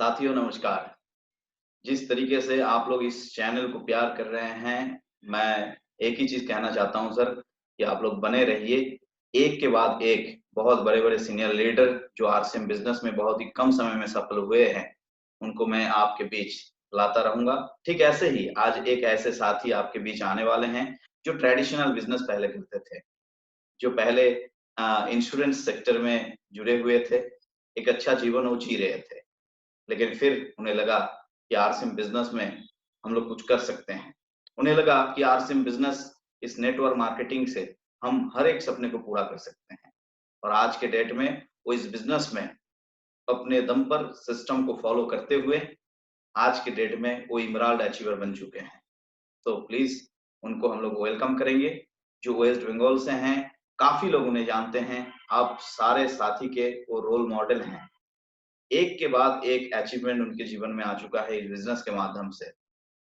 साथियों नमस्कार। जिस तरीके से आप लोग इस चैनल को प्यार कर रहे हैं, मैं एक ही चीज़ कहना चाहता हूँ सर कि आप लोग बने रहिए। एक के बाद एक बहुत बड़े-बड़े सीनियर लीडर जो आरसीएम बिज़नेस में बहुत ही कम समय में सफल हुए हैं, उनको मैं आपके बीच लाता रहूँगा। ठीक ऐसे ही आज एक ऐसे साथी आपके बीच आने वाले हैं, जो ट्रेडिशनल बिज़नेस पहले करते थे। जो पहले इंश्योरेंस सेक्टर में जुड़े हुए थे, एक अच्छा जीवन वो जी रहे थे। लेकिन फिर उन्हें लगा कि आरसीएम बिज़नेस में हम लोग कुछ कर सकते हैं। उन्हें लगा कि आरसीएम बिज़नेस इस नेटवर्क मार्केटिंग से हम हर एक सपने को पूरा कर सकते हैं। और आज के डेट में वो इस बिज़नेस में अपने दम पर सिस्टम को फ़ॉलो करते हुए आज के डेट में वो इमराल्ड अचीवर बन चुके हैं। तो प्लीज़ उनको हम लोग वेलकम करेंगे, जो वेस्ट बंगाल से हैं, काफ़ी लोग उन्हें जानते हैं। आप सारे साथी के वो रोल मॉडल हैं। एक के बाद एक अचीवमेंट उनके जीवन में आ चुका है इस बिज़नेस के माध्यम से।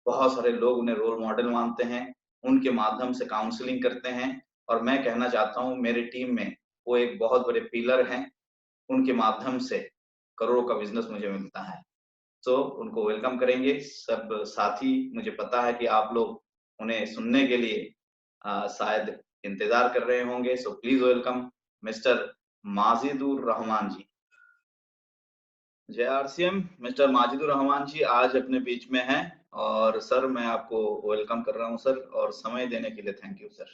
बहुत सारे लोग उन्हें रोल मॉडल मानते हैं, उनके माध्यम से काउंसलिंग करते हैं और मैं कहना चाहता हूँ मेरी टीम में वो एक बहुत बड़े पिलर हैं, उनके माध्यम से करोड़ों का बिज़नेस मुझे मिलता है। तो उनको वेलकम करेंगे, सब साथी मुझे पता है कि आप लोग उन्हें सुनने के लिए शायद इंतज़ार कर रहे होंगे, so please welcome mister Majidur Rahman ji. जय आरसीएम मिस्टर माजिदुर रहमान जी आज अपने बीच में हैं और सर मैं आपको वेलकम कर रहा हूं सर और समय देने के लिए थैंक यू सर।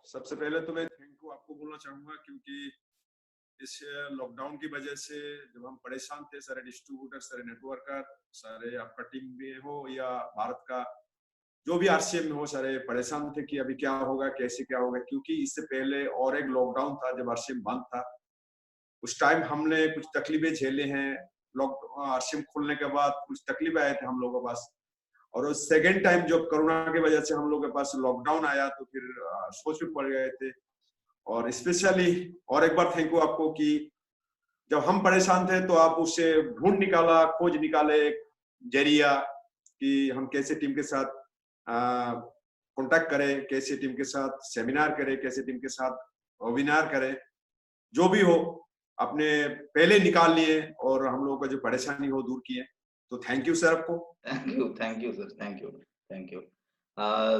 सबसे पहले तो मैं थैंक यू आपको बोलना चाहूंगा क्योंकि इस लॉकडाउन की वजह से जब हम परेशान थे, सारे डिस्ट्रीब्यूटर, सारे नेटवर्कर, सारे आपका टीम में हो या भारत का जो भी आरसीएम में हो, सारे परेशान थे कि अभी क्या होगा, कैसे क्या होगा, क्योंकि इससे पहले और एक लॉकडाउन था जब आरसीएम बंद था। उस टाइम हमने कुछ तकलीफें झेले हैं। लॉक आरसीएम खुलने के बाद कुछ तकलीफें आए थे हम लोगों के पास। और सेकेंड टाइम जब कोरोना की वजह से हम लोग के पास लॉकडाउन आया तो फिर सोच में पड़ गए थे। और स्पेशली और एक बार थैंक यू आपको कि जब हम परेशान थे तो आप उससे ढूंढ निकाला, खोज निकाले एक जरिया कि हम कैसे टीम के साथ कांटेक्ट करें, कैसे टीम के साथ सेमिनार करें, कैसे टीम के साथ वेबिनार करें, जो भी हो अपने पहले निकाल लिए और हम लोगों का जो परेशानी हो दूर किए। तो थैंक यू सर आपको। Thank you sir, thank you, thank you.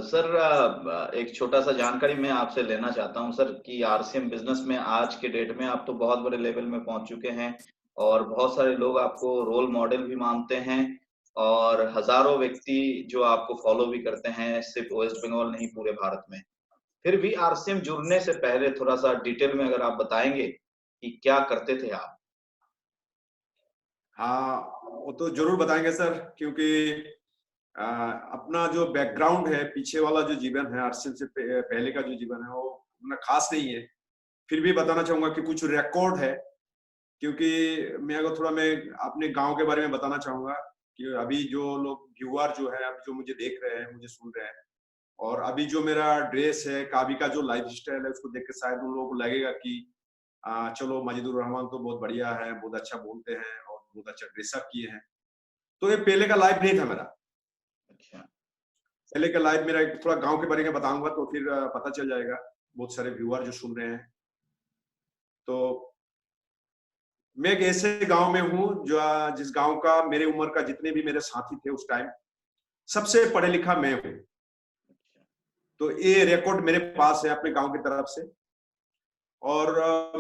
Sir एक छोटा-सा जानकारी मैं आपसे लेना चाहता हूँ सर कि आरसीएम बिज़नेस में आज के डेट में आप तो बहुत बड़े लेवल में पहुँच चुके हैं और बहुत सारे लोग आपको रोल मॉडल भी मानते हैं और हज़ारों व्यक्ति जो आपको फ़ॉलो भी करते हैं, सिर्फ़ वेस्ट बंगाल नहीं पूरे भारत में। फिर भी आरसीएम जुड़ने से पहले थोड़ा-सा डिटेल में अगर आप बताएँगे कि क्या करते थे आप? हाँ, वो तो जरूर बताएंगे सर, क्योंकि अपना जो बैकग्राउंड है, पीछे वाला जो जीवन है, आरसीएम से पहले का जो जीवन है वो उतना खास नहीं है। फिर भी बताना चाहूंगा कि कुछ रिकॉर्ड है, क्योंकि मैं अपने गांव के बारे में बताना चाहूंगा कि अभी जो लोग व्यूअर जो है, अभी जो मुझे देख रहे हैं, मुझे सुन रहे हैं, और अभी जो मेरा ड्रेस है, काबी का जो लाइफ स्टाइल है, उसको देख के शायद उन लोगों को लगेगा कि चलो माजिदुर रहमान तो बहुत बढ़िया है, बहुत अच्छा बोलते हैं और बहुत अच्छा ड्रेसअप किए हैं। तो ये पहले का लाइफ नहीं था मेरा। अच्छा। पहले का लाइफ मेरा थोड़ा गांव के बारे में बताऊंगा तो फिर पता चल जाएगा बहुत सारे व्यूअर जो सुन रहे हैं। तो मैं एक ऐसे गांव में हूँ जो जिस गांव का मेरे उम्र का जितने भी मेरे साथी थे उस टाइम, सबसे पढ़े लिखा मैं हूँ। तो ये रिकॉर्ड मेरे पास है अपने गांव की तरफ से। और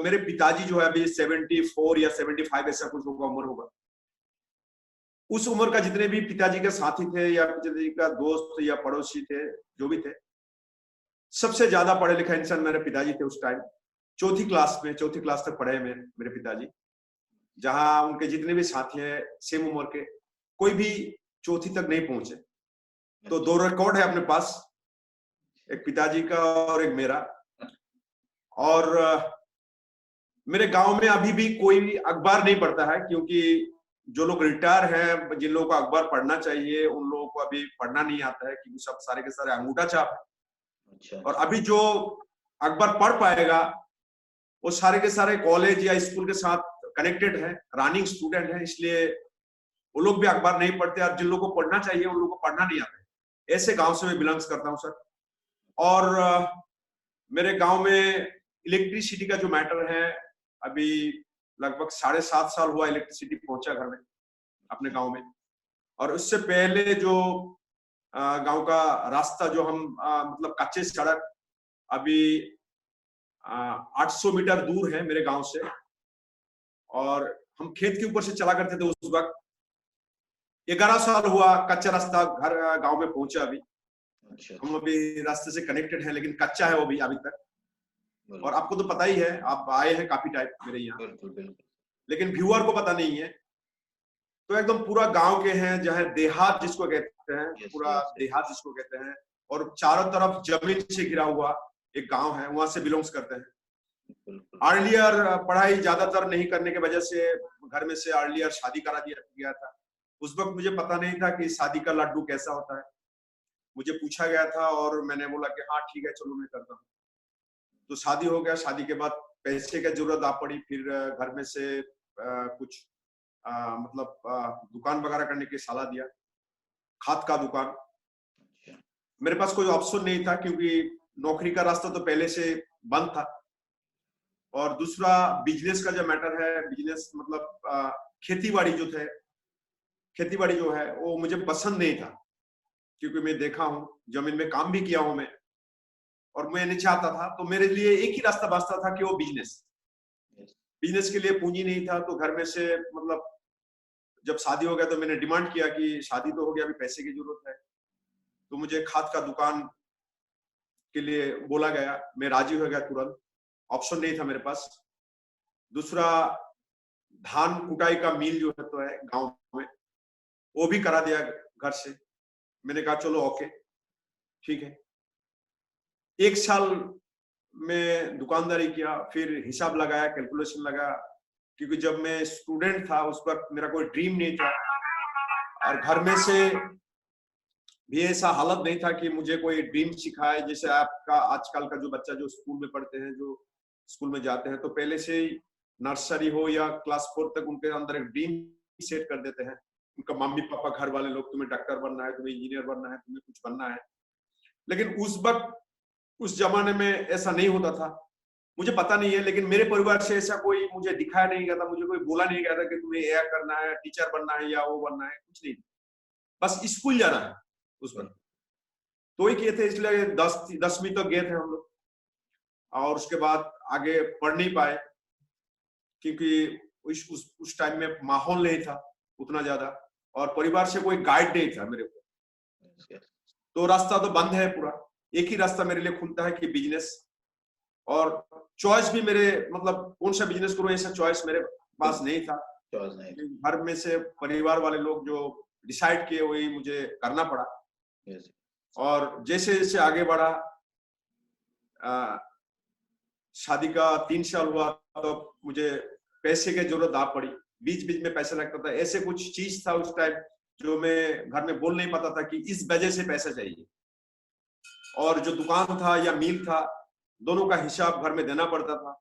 मेरे पिताजी जो है अभी 74 या 75 ऐसा कुछ होगा, उम्र होगा। उस उम्र का जितने भी पिताजी के साथी थे या पिताजी का दोस्त या पड़ोसी थे, जो भी थे, सबसे ज्यादा पढ़े लिखा इंसान मेरे पिताजी थे उस टाइम। चौथी क्लास तक पढ़े मेरे पिताजी। जहां उनके जितने भी साथी हैं सेम उम्र के, कोई भी चौथी तक नहीं पहुंचे। तो दो रिकॉर्ड है अपने पास, एक पिताजी का और एक मेरा। और मेरे गांव में अभी भी कोई भी अखबार नहीं पढ़ता है, क्योंकि जो लोग रिटायर हैं, जिन लोगों को अखबार पढ़ना चाहिए, उन लोगों को अभी पढ़ना नहीं आता है, क्योंकि सब सारे के सारे अंगूठा छाप है। अच्छा, और अच्छा। अभी जो अखबार पढ़ पाएगा वो सारे के सारे कॉलेज या स्कूल के साथ कनेक्टेड है, रनिंग स्टूडेंट है, इसलिए वो लोग भी अखबार नहीं पढ़ते। और जिन लोगों को पढ़ना चाहिए उन लोगों को पढ़ना नहीं आता है। ऐसे गांव से मैं बिलोंग्स करता हूँ सर। और मेरे गांव में इलेक्ट्रिसिटी का जो मैटर है, अभी लगभग 7.5 साल हुआ इलेक्ट्रिसिटी पहुंचा घर में, अपने गांव में। और उससे पहले जो गांव का रास्ता जो हम मतलब कच्चे सड़क अभी 800 मीटर दूर है मेरे गांव से, और हम खेत के ऊपर से चला करते थे उस वक्त। 11 साल हुआ कच्चा रास्ता घर गांव में पहुंचा। अभी अच्छा, हम अभी रास्ते से कनेक्टेड है, लेकिन कच्चा है वो भी अभी तक। बिल्कुल, और आपको तो पता ही है, आप आए हैं काफी टाइम मेरे यहाँ, बिल्कुल, बिल्कुल। लेकिन व्यूअर को पता नहीं है। तो एकदम पूरा गांव के हैं, जहाँ देहात जिसको कहते हैं, यस, पूरा यस, यस। देहात जिसको कहते हैं, और चारों तरफ जमीन से घिरा हुआ एक गांव है, वहां से बिलोंग्स करते हैं। बिल्कुल, अर्लियर पढ़ाई ज्यादातर नहीं करने की वजह से घर में से अर्लियर शादी करा दिया गया था। उस वक्त मुझे पता नहीं था कि शादी का लड्डू कैसा होता है। मुझे पूछा गया था और मैंने बोला कि हाँ ठीक है, चलो मैं करता हूँ। तो शादी हो गया। शादी के बाद पैसे की जरूरत आ पड़ी। फिर घर में से कुछ मतलब दुकान वगैरह करने की सलाह दिया, खाद का दुकान। अच्छा, मेरे पास कोई ऑप्शन नहीं था, क्योंकि नौकरी का रास्ता तो पहले से बंद था। और दूसरा बिजनेस का जो मैटर है, बिजनेस मतलब खेती बाड़ी जो थे, खेती बाड़ी जो है वो मुझे पसंद नहीं था, क्योंकि मैं देखा हूँ, जमीन में काम भी किया हूं मैं, और मैं नहीं चाहता था। तो मेरे लिए एक ही रास्ता बचता था कि वो बिजनेस। यस, बिजनेस के लिए पूंजी नहीं था, तो घर में से मतलब जब शादी हो गया तो मैंने डिमांड किया कि शादी तो हो गया, अभी पैसे की जरूरत है। तो मुझे खाद का दुकान के लिए बोला गया, मैं राजी हो गया तुरंत। ऑप्शन नहीं था मेरे पास। दूसरा, धान कुटाई का मिल जो है तो है गांव में, वो भी करा दिया घर से। मैंने कहा चलो ओके, ठीक है। 1 साल में दुकानदारी किया, फिर हिसाब लगाया, कैलकुलेशन लगाया, क्योंकि जब मैं स्टूडेंट था उस वक्त मेरा कोई ड्रीम नहीं था, और घर में से भी ऐसा हालत नहीं था कि मुझे कोई ड्रीम सिखाए। जैसे आपका आजकल का जो बच्चा जो स्कूल में पढ़ते हैं, जो स्कूल में जाते हैं, तो पहले से ही नर्सरी हो या क्लास 4 तक उनके अंदर एक ड्रीम सेट कर देते हैं। उनका मम्मी पापा, घर वाले लोग, तुम्हें डॉक्टर बनना है, तुम्हें इंजीनियर बनना है, तुम्हें कुछ बनना है। लेकिन उस वक्त, उस जमाने में ऐसा नहीं होता था। मुझे पता नहीं है, लेकिन मेरे परिवार से ऐसा कोई मुझे दिखाया नहीं गया था, मुझे कोई बोला नहीं गया था कि तुम्हें यह करना है, टीचर बनना है या वो बनना है, कुछ नहीं। बस स्कूल जाना है उस वक्त। तो ही किए थे, इसलिए 10वीं तक गए थे हम लोग, और उसके बाद आगे पढ़ नहीं पाए, क्योंकि उस टाइम में माहौल नहीं था उतना ज्यादा, और परिवार से कोई गाइड नहीं था मेरे को। यस, तो रास्ता तो बंद है पूरा। एक ही रास्ता मेरे लिए खुलता है कि बिजनेस। और चॉइस भी मेरे मतलब कौन सा बिजनेस करूं, ऐसा चॉइस मेरे पास नहीं था। चॉइस नहीं था। घर में से परिवार वाले लोग जो डिसाइड किए वही मुझे करना पड़ा। यस, और जैसे जैसे आगे बढ़ा, शादी का 3 साल हुआ, तो मुझे पैसे की जरूरत आ पड़ी। बीच बीच में पैसा लगता था। ऐसे कुछ चीज था उस टाइम जो मैं घर में बोल नहीं पाता था कि इस वजह से पैसा चाहिए। और जो दुकान था या मिल था, दोनों का हिसाब घर में देना पड़ता था।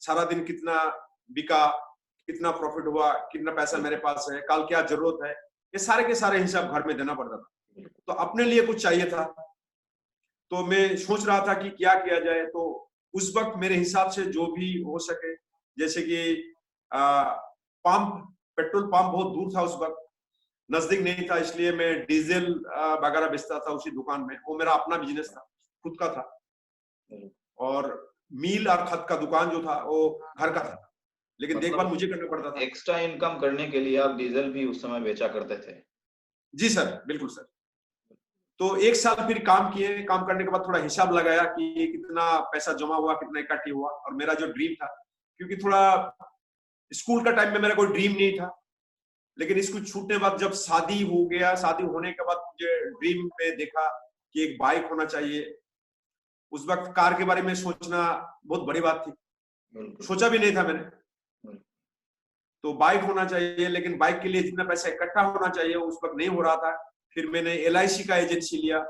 सारा दिन कितना बिका, कितना प्रॉफिट हुआ, कितना पैसा मेरे पास है, कल क्या जरूरत है, ये सारे के सारे हिसाब घर में देना पड़ता था। तो अपने लिए कुछ चाहिए था। तो मैं सोच रहा था कि क्या किया जाए। तो उस वक्त मेरे हिसाब से जो भी हो सके, जैसे कि पंप, पेट्रोल पंप बहुत दूर था उस वक्त, नजदीक नहीं था, इसलिए मैं डीजल वगैरह बेचता था उसी दुकान में। वो मेरा अपना बिजनेस था, खुद का था। और मील और खत का दुकान जो था वो घर का था, लेकिन देखभाल मतलब मुझे करना पड़ता था। एक्स्ट्रा इनकम करने के लिए आप डीजल भी उस समय बेचा करते थे? जी सर, बिल्कुल सर। तो 1 साल फिर काम किए। काम करने के बाद थोड़ा हिसाब लगाया कि कितना पैसा जमा हुआ, कितना इकट्ठी हुआ, और मेरा जो ड्रीम था, क्योंकि थोड़ा स्कूल का टाइम में मेरा कोई ड्रीम नहीं था, लेकिन स्कूल छूटने के बाद जब शादी हो गया, शादी होने के बाद मुझे ड्रीम में देखा कि एक बाइक होना चाहिए। उस वक्त कार के बारे में सोचना बहुत बड़ी बात थी, सोचा भी नहीं था मैंने। तो बाइक होना चाहिए, लेकिन बाइक के लिए जितना पैसा इकट्ठा होना चाहिए उस वक्त नहीं हो रहा था। फिर मैंने LIC का एजेंसी लिया।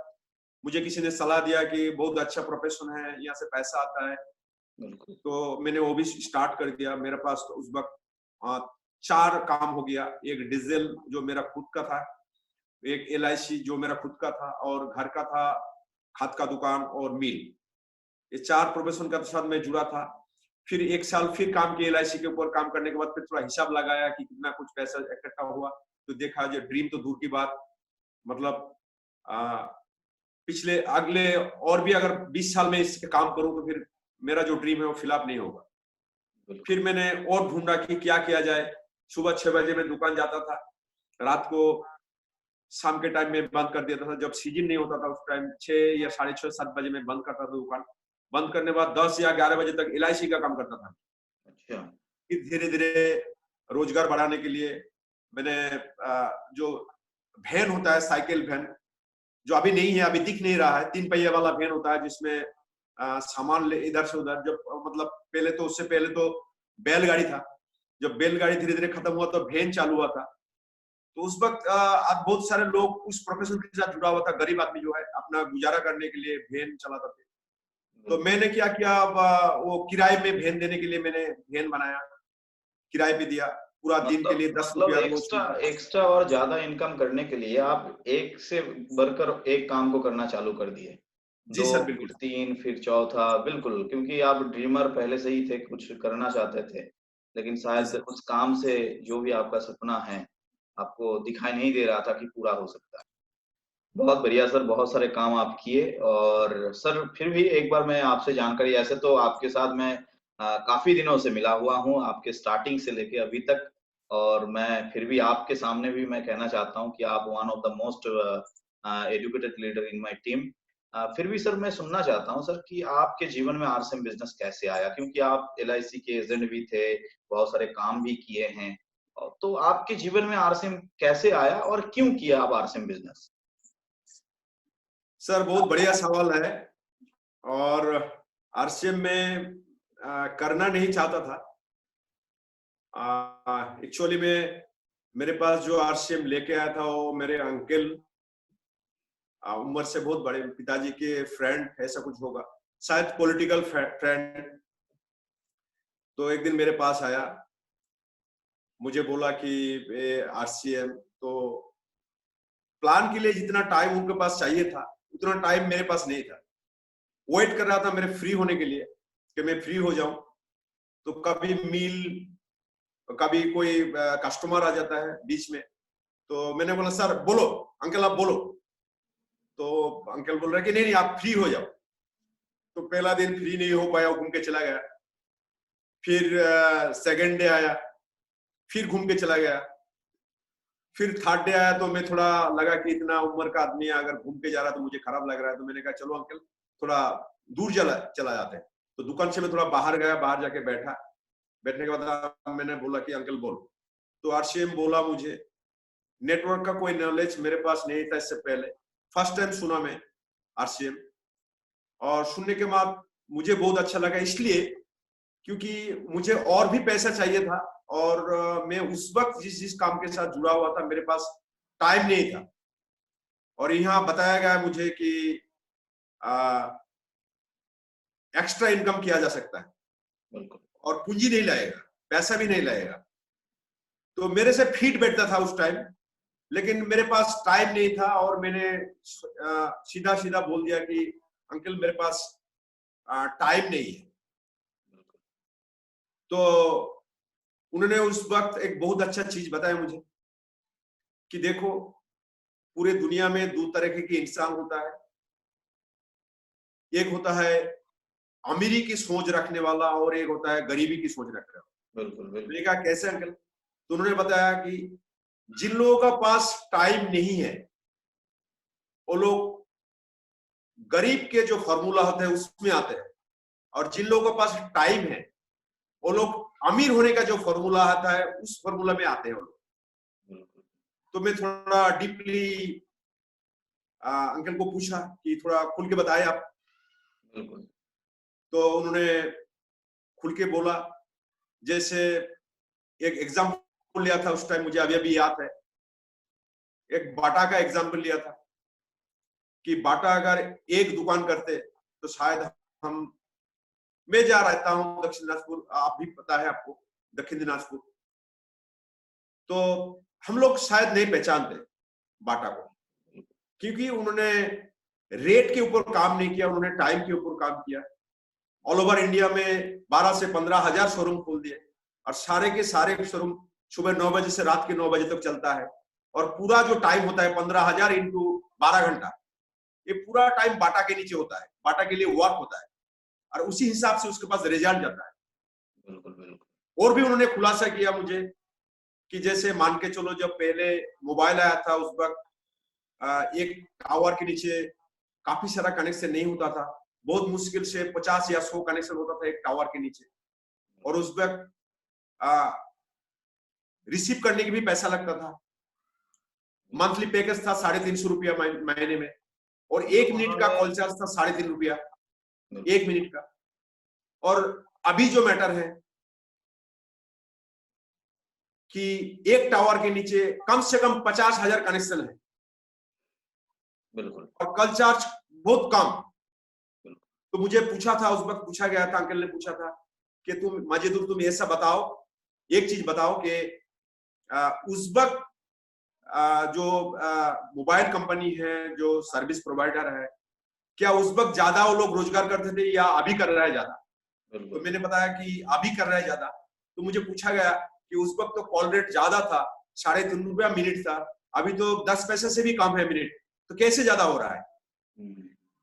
मुझे किसी ने सलाह दिया कि बहुत अच्छा प्रोफेशन है, यहाँ से पैसा आता है। तो मैंने वो भी स्टार्ट कर दिया। मेरे पास तो उस वक्त 4 काम हो गया। एक डीजल जो मेरा खुद का था, एक LIC जो मेरा खुद का था, और घर का था खाद का दुकान और मिल। ये 4 प्रोफेशन के साथ मैं जुड़ा था। फिर 1 साल फिर काम किया एलआईसी के ऊपर। काम करने के बाद फिर थोड़ा हिसाब लगाया कि कितना कुछ पैसा इकट्ठा हुआ, तो देखा जो ड्रीम तो दूर की बात, मतलब पिछले अगले और भी अगर 20 साल में इस पे काम करूं तो फिर मेरा जो ड्रीम है वो फिल अप नहीं होगा। फिर मैंने और ढूंढा कि क्या किया जाए। सुबह 6 बजे मैं दुकान जाता था, रात को शाम के टाइम में बंद कर देता था। जब सीजन नहीं होता था उस टाइम 6 या 6:30 7 बजे में बंद करता था दुकान। बंद करने के बाद 10 या 11 बजे तक एलआईसी का काम करता था। अच्छा। फिर धीरे धीरे रोजगार बढ़ाने के लिए मैंने जो वैन होता है, साइकिल वैन, जो अभी नहीं है, अभी दिख नहीं रहा है, 3 पहिया वाला वैन होता है जिसमें सामान ले इधर से उधर। जब मतलब पहले तो, उससे पहले तो बैलगाड़ी था। जब बैलगाड़ी धीरे धीरे खत्म हुआ तो वैन चालू हुआ था। तो उस वक्त अब बहुत सारे लोग उस प्रोफेशन के साथ जुड़ा हुआ था। गरीब आदमी जो है अपना गुजारा करने के लिए वैन चलाता था। तो मैंने क्या किया, अब वो किराए में वैन देने के लिए मैंने वैन बनाया, किराए पे दिया पूरा दिन के लिए 10 मतलब रुपया रोज। एक्स्ट्रा एक्स्ट्रा और ज्यादा इनकम करने के लिए आप एक से बढ़कर एक काम को करना चालू कर दिए। जी 2 सर, फिर बिल्कुल। 3 फिर चौथा, बिल्कुल, क्योंकि आप ड्रीमर पहले से ही थे, कुछ करना चाहते थे, लेकिन जी शायद सर। उस काम से जो भी आपका सपना है, आपको दिखाई नहीं दे रहा था कि पूरा हो सकता है। बहुत बढ़िया सर, बहुत सारे काम आप किए। और सर फिर भी एक बार मैं आपसे जानकारी, ऐसे तो आपके साथ मैं काफ़ी दिनों से मिला हुआ हूँ, आपके स्टार्टिंग से लेके अभी तक, और मैं फिर भी आपके सामने भी मैं कहना चाहता हूँ कि आप one of the most educated leader in my team. फिर भी सर मैं सुनना चाहता हूँ सर कि आपके जीवन में आरसीएम बिज़नेस कैसे आया? क्योंकि आप एलआईसी के एजेंट भी थे, बहुत सारे काम भी किए हैं। तो आपके जीवन में आरसीएम कैसे आया और क्यों किया आप आरसीएम बिज़नेस? सर बहुत बढ़िया सवाल है। और आरसीएम में करना नहीं चाहता था। एक्चुअली में मेरे पास जो आरसीएम लेके आया था वो मेरे अंकल, उम्र से बहुत बड़े, पिताजी के फ्रेंड, ऐसा कुछ होगा शायद, पॉलिटिकल फ्रेंड। तो एक दिन मेरे पास आया, मुझे बोला कि आरसीएम, तो प्लान के लिए जितना टाइम उनके पास चाहिए था उतना टाइम मेरे पास नहीं था। वेट कर रहा था मेरे फ्री होने के लिए कि मैं फ्री हो जाऊं। तो कभी मील, कभी कोई कस्टमर आ जाता है बीच में। तो मैंने बोला सर बोलो, अंकल आप बोलो। तो अंकल बोल रहे कि नहीं नहीं आप फ्री हो जाओ। तो पहला दिन फ्री नहीं हो पाया, घूम के चला गया। फिर सेकंड डे आया, फिर घूम के चला गया। फिर थर्ड डे आया तो मैं थोड़ा लगा कि इतना उम्र का आदमी अगर घूम के जा रहा है तो मुझे खराब लग रहा है। तो मैंने कहा चलो अंकल थोड़ा दूर चला जाते हैं। तो दुकान से मैं थोड़ा बाहर गया, बाहर जाके बैठा। बैठने के बाद मैंने बोला कि अंकल बोलो। तो आरसीएम बोला मुझे। नेटवर्क का कोई नॉलेज मेरे पास नहीं था इससे पहले, फर्स्ट टाइम सुना मैं आरसीएम। और सुनने के बाद मुझे बहुत अच्छा लगा, इसलिए क्योंकि मुझे और भी पैसा चाहिए था। और मैं उस वक्त जिस जिस काम के साथ जुड़ा हुआ था मेरे पास टाइम नहीं था। और यहाँ बताया गया मुझे कि एक्स्ट्रा इनकम किया जा सकता है, बिल्कुल। और पूंजी नहीं लाएगा, पैसा भी नहीं लाएगा। तो मेरे से फिट बैठता था उस टाइम, लेकिन मेरे पास टाइम नहीं था। और मैंने सीधा सीधा बोल दिया कि अंकल मेरे पास टाइम नहीं है। तो उन्होंने उस वक्त एक बहुत अच्छा चीज बताया मुझे कि देखो पूरे दुनिया में 2 तरह के इंसान होता है। एक होता है अमीरी की सोच रखने वाला, और एक होता है गरीबी की सोच रखने वाला। बिल्कुल, बिल्कुल। मैंने कहा कैसे अंकल? तो उन्होंने बताया कि जिन लोगों का पास टाइम नहीं है वो लोग गरीब के जो फॉर्मूला होते हैं उसमें आते हैं, और जिन लोगों के पास टाइम है वो लोग अमीर होने का जो फॉर्मूला आता है उस फॉर्मूला में आते हैं वो लोग। तो मैं थोड़ा डीपली अंकल को पूछा कि थोड़ा खुल के बताए आप। बिल्कुल। तो उन्होंने खुल के बोला। जैसे एक एग्जाम्पल लिया था उस टाइम, मुझे अभी अभी याद है। एक बाटा का एग्जाम्पल लिया था कि बाटा अगर एक दुकान करते तो शायद हम, मैं जा रहता हूँ दक्षिण दिनाजपुर, आप भी पता है आपको दक्षिण दिनाजपुर, तो हम लोग शायद नहीं पहचानते बाटा को, क्योंकि उन्होंने रेट के ऊपर काम नहीं किया, उन्होंने टाइम के ऊपर काम किया। ऑल ओवर इंडिया में 12 से 15 हजार शोरूम खोल दिए और सारे के सारे शोरूम सुबह 9 बजे से रात के 9 बजे तक चलता है। और पूरा जो टाइम होता है 15,000 इंटू 12 घंटा, ये पूरा टाइम बाटा के नीचे होता है, बाटा के लिए वर्क होता है और उसी हिसाब से उसके पास रिजल्ट जाता है। बिल्कुल बिल्कुल। और भी उन्होंने खुलासा किया मुझे कि जैसे मान के चलो जब पहले मोबाइल आया था उस वक्त एक टावर के नीचे काफी सारा कनेक्शन नहीं होता था, बहुत मुश्किल से 50 या 100 कनेक्शन होता था एक टावर के नीचे। और उस वक्त रिसीव करने की भी पैसा लगता था, मंथली पैकेज था 350 रुपया महीने में, और 1 मिनट का कॉल चार्ज था 3.5 रुपया 1 मिनट का। और अभी जो मैटर है कि एक टावर के नीचे कम से कम 50,000 कनेक्शन है, बिल्कुल, और कॉल चार्ज बहुत कम। तो मुझे पूछा था, उस वक्त पूछा गया था, अंकल ने पूछा था कि तुम मजेदुर तुम ऐसा बताओ, एक चीज बताओ कि उस वक्त जो मोबाइल कंपनी है, जो सर्विस प्रोवाइडर है, क्या उस वक्त ज्यादा वो लोग रोजगार करते थे या अभी कर रहा है ज्यादा? तो मैंने बताया कि अभी कर रहा है ज्यादा। तो मुझे पूछा गया कि उस वक्त तो कॉल रेट ज्यादा था, 3.5 रुपया मिनट था, अभी तो 10 पैसे से भी कम है मिनट, तो कैसे ज्यादा हो रहा है?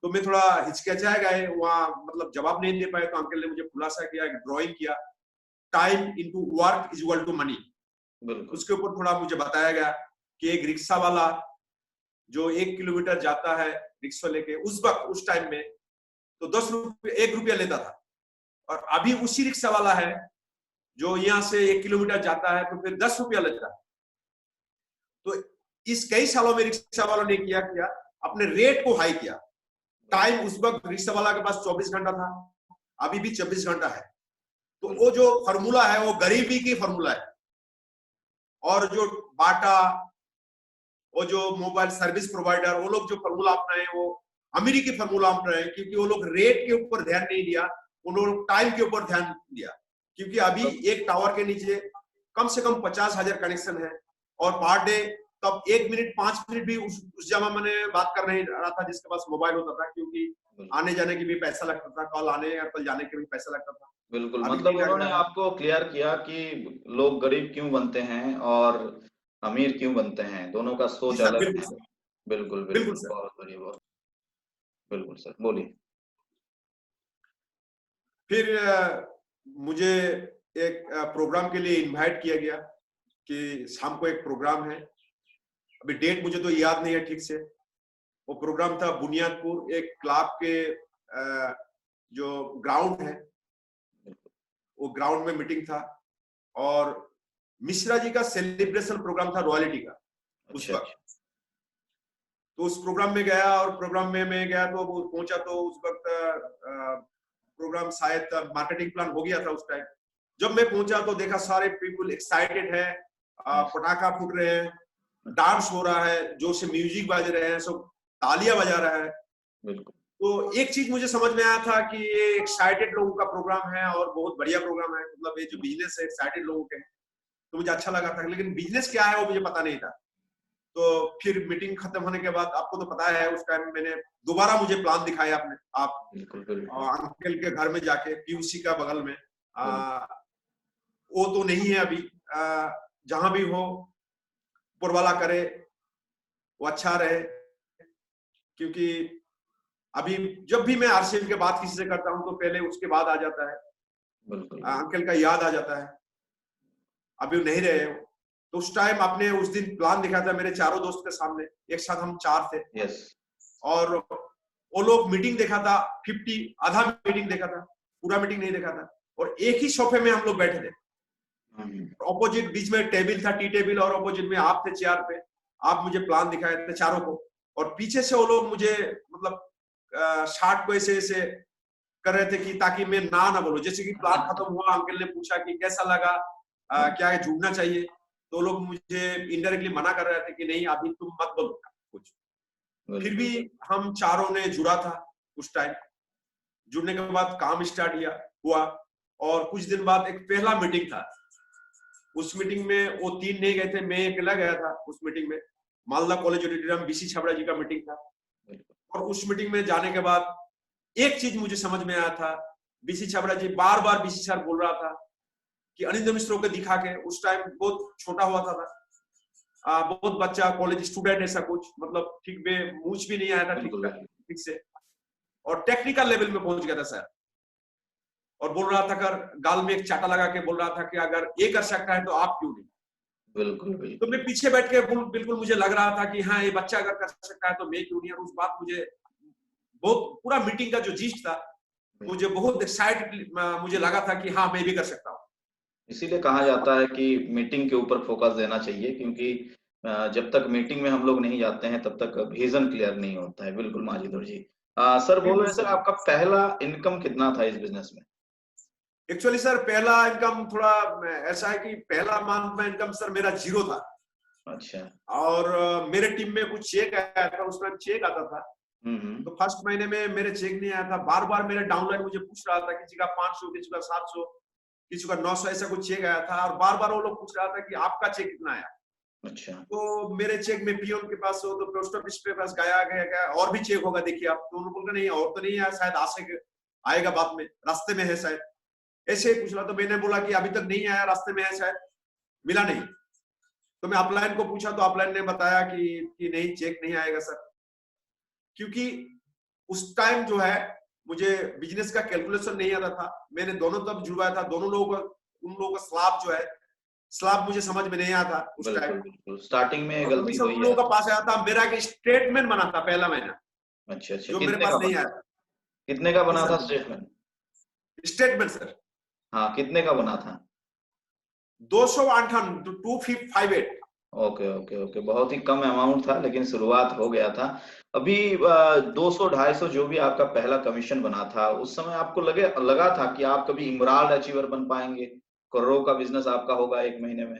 तो मैं थोड़ा हिचकिचाया गए, वहां मतलब जवाब नहीं दे पाए। तो अंकल ने मुझे खुलासा किया, ड्राइंग किया, time into work is equal to money. उसके ऊपर थोड़ा मुझे बताया गया कि एक रिक्शा वाला जो 1 किलोमीटर जाता है रिक्शा लेके, उस वक्त उस टाइम में तो 10 रुपये 1 रुपया लेता था, और अभी उसी रिक्शा वाला है जो यहाँ से 1 किलोमीटर जाता है तो फिर 10 रुपया लेता है। तो इस कई सालों में रिक्शा वालों ने किया अपने रेट को हाई किया। टाइम उस वक्त रिक्शा वाला के पास 24 घंटा था, अभी भी 24 घंटा है। तो वो जो फॉर्मूला है वो गरीबी की फॉर्मूला है। और जो बाटा, वो जो मोबाइल सर्विस प्रोवाइडर, वो लोग जो फॉर्मूला अपनाए वो अमीरी की फॉर्मूला अपनाए, क्योंकि वो लोग रेट के ऊपर ध्यान नहीं दिया, उन्होंने टाइम के ऊपर ध्यान दिया। क्योंकि अभी एक टावर के नीचे कम से कम 50,000 कनेक्शन है, और पर डे तब 1 मिनट 5 मिनट भी उस जमाने में बात कर नहीं रहा था जिसके पास मोबाइल होता था, क्योंकि आने जाने की भी पैसा लगता था, कॉल आने या कॉल जाने के भी पैसा लगता था। बिल्कुल, मतलब उन्होंने आपको क्लियर किया कि लोग गरीब क्यों बनते हैं और अमीर क्यों बनते हैं, दोनों का सोच अलग है। बिल्कुल बिल्कुल सर। बहुत बढ़िया, बहुत बिल्कुल सर, बोलिए। फिर मुझे एक प्रोग्राम के लिए इनवाइट किया गया कि शाम को एक प्रोग्राम है, अभी डेट मुझे तो याद नहीं है ठीक से। वो प्रोग्राम था बुनियादपुर, एक क्लब के जो ग्राउंड है, वो ग्राउंड में मीटिंग था, और मिश्रा जी का सेलिब्रेशन प्रोग्राम था रॉयल्टी का उस वक्त। तो उस प्रोग्राम में गया, और प्रोग्राम में मैं गया तो वो पहुंचा तो उस वक्त प्रोग्राम शायद मार्केटिंग प्लान हो गया था उस टाइम। जब मैं पहुंचा तो देखा सारे पीपल एक्साइटेड है, पटाखा फूट रहे हैं, डांस हो रहा है, जोर से म्यूजिक बज रहे हैं, सब तालियां बजा रहा है। तो एक चीज मुझे समझ में आया था कि ये एक्साइटेड लोगों का प्रोग्राम है और बहुत बढ़िया प्रोग्राम है, मतलब ये जो बिजनेस है एक्साइटेड लोगों के, तो मुझे अच्छा लगा था। लेकिन बिजनेस क्या है वो मुझे पता नहीं था। तो फिर मीटिंग खत्म होने के बाद, आपको तो पता है उस टाइम मैंने दोबारा मुझे प्लान दिखाया अपने आप अंकल के घर में जाके, पीयूसी का बगल में। वो तो नहीं है अभी, जहां भी हो ऊपर वाला करे वो अच्छा रहे, क्योंकि अभी जब भी मैं आरसीएम के बात किसी से करता हूं तो पहले उसके बाद आ जाता है, अंकल का याद आ जाता है। अभी नहीं रहे हो, तो उस टाइम आपने उस दिन प्लान दिखाया था मेरे चारों दोस्त के सामने, एक साथ हम 4 थे। और वो लोग मीटिंग देखा था 50, आधा मीटिंग देखा था, पूरा मीटिंग नहीं देखा था। और एक ही सोफे में हम लोग बैठे थे, ऑपोजिट बीच में टेबल था, टी टेबल, और ऑपोजिट में आप थे चेयर पे। आप मुझे प्लान दिखाए थे चारों को, और पीछे से वो लोग मुझे मतलब शार्ट को ऐसे ऐसे कर रहे थे कि ताकि मैं ना बोलूं। जैसे कि प्लान खत्म हुआ, अंकल ने पूछा कि कैसा लगा, क्या है जुड़ना चाहिए, तो लोग मुझे इनडायरेक्टली मना कर रहे थे कि नहीं अभी तुम मत बोलो कुछ। फिर भी हम चारों ने जुड़ा था उस टाइम। जुड़ने के बाद काम स्टार्ट हुआ, और कुछ दिन बाद एक पहला मीटिंग था। उस मीटिंग में वो 3 नहीं गए थे, मैं अकेला गया था उस मीटिंग में। Malda college auditorium, B C Chhabra ji का मीटिंग था। और उस मीटिंग में जाने के बाद एक चीज मुझे समझ में आया था, बीसी छाबड़ा जी बार बार बीसी सर बोल रहा था कि अनिंदो मिश्रा को दिखा के, उस टाइम बहुत छोटा हुआ था, बहुत बच्चा कॉलेज स्टूडेंट ऐसा कुछ, मतलब ठीक में मूछ भी नहीं आया था बिल्कुल ठीक से, और टेक्निकल लेवल में पहुंच गया था सर। और बोल रहा था, कर गाल में एक चाटा लगा के बोल रहा था कि अगर ये कर सकता है तो आप क्यों नहीं। बिल्कुल तो बिल्कुल मैं पीछे बैठ के बिल्कुल मुझे लग रहा था कि हाँ ये बच्चा अगर कर सकता है तो मैं क्यों नहीं। और उस बात मुझे बहुत, पूरा मीटिंग का जो जीस्ट था मुझे बहुत एक्साइटेड, मुझे लगा था कि हाँ मैं भी कर सकता हूँ। इसीलिए कहा जाता है कि मीटिंग के ऊपर फोकस देना चाहिए, क्योंकि जब तक मीटिंग में हम लोग नहीं जाते हैं तब तक विजन क्लियर नहीं होता है। बिल्कुल माजिदुर जी। सर बोल रहे हैं, सर आपका पहला इनकम कितना था इस बिजनेस में? एक्चुअली सर पहला इनकम थोड़ा ऐसा है कि पहला मंथ में इनकम सर मेरा 0 था। अच्छा। और मेरे टीम में कुछ चेक आया था, उसमें चेक आता था। हम्म। तो फर्स्ट महीने में मेरे चेक नहीं आया था। बार बार मेरे डाउनलाइन मुझे पूछ रहा था, किसी का 500, किसी का 700, किसी का 900, ऐसा कुछ चेक आया था। और बार बार वो लोग पूछ रहा था कि आपका चेक कितना आया। अच्छा। तो मेरे चेक में पियोन के पास हो, तो पोस्ट ऑफिस के पास गया और भी चेक होगा देखिए आप। तो उन्होंने बोला नहीं और तो नहीं आया, शायद आएगा बाद में, रास्ते में है शायद, ऐसे ही पूछ रहा। तो मैंने बोला कि अभी तक नहीं आया, रास्ते में है शायद, मिला नहीं। तो मैं अपलाइन को पूछा तो अपलाइन ने बताया कि नहीं, चेक नहीं आएगा सर। क्योंकि उस टाइम जो है मुझे बिजनेस का कैलकुलेशन नहीं आता था। मैंने दोनों तरफ जुड़वाया था, दोनों लोगों का, उन लोगों का स्लैब जो है, स्लैब मुझे समझ में नहीं आता उस टाइम। बिल्कुल बिल्कुल, स्टार्टिंग में और गलती कमीशन हुई उन है। लोगों का पास आया था। मेरा एक स्टेटमेंट बना था पहला महीना, अच्छा अच्छा, जो मेरे कितने का पास नहीं बना? आया था। कितने का जी बना था सर, स्टेटमेंट? स्टेटमेंट सर हाँ, कितने का बना था? 258, 2558। ओके ओके ओके, बहुत ही कम अमाउंट था, लेकिन शुरुआत हो गया था। अभी 200-250 जो भी आपका पहला कमीशन बना था, उस समय आपको लगा था कि आप कभी इमराल्ड अचीवर बन पाएंगे, करोड़ों का बिजनेस आपका होगा एक महीने में?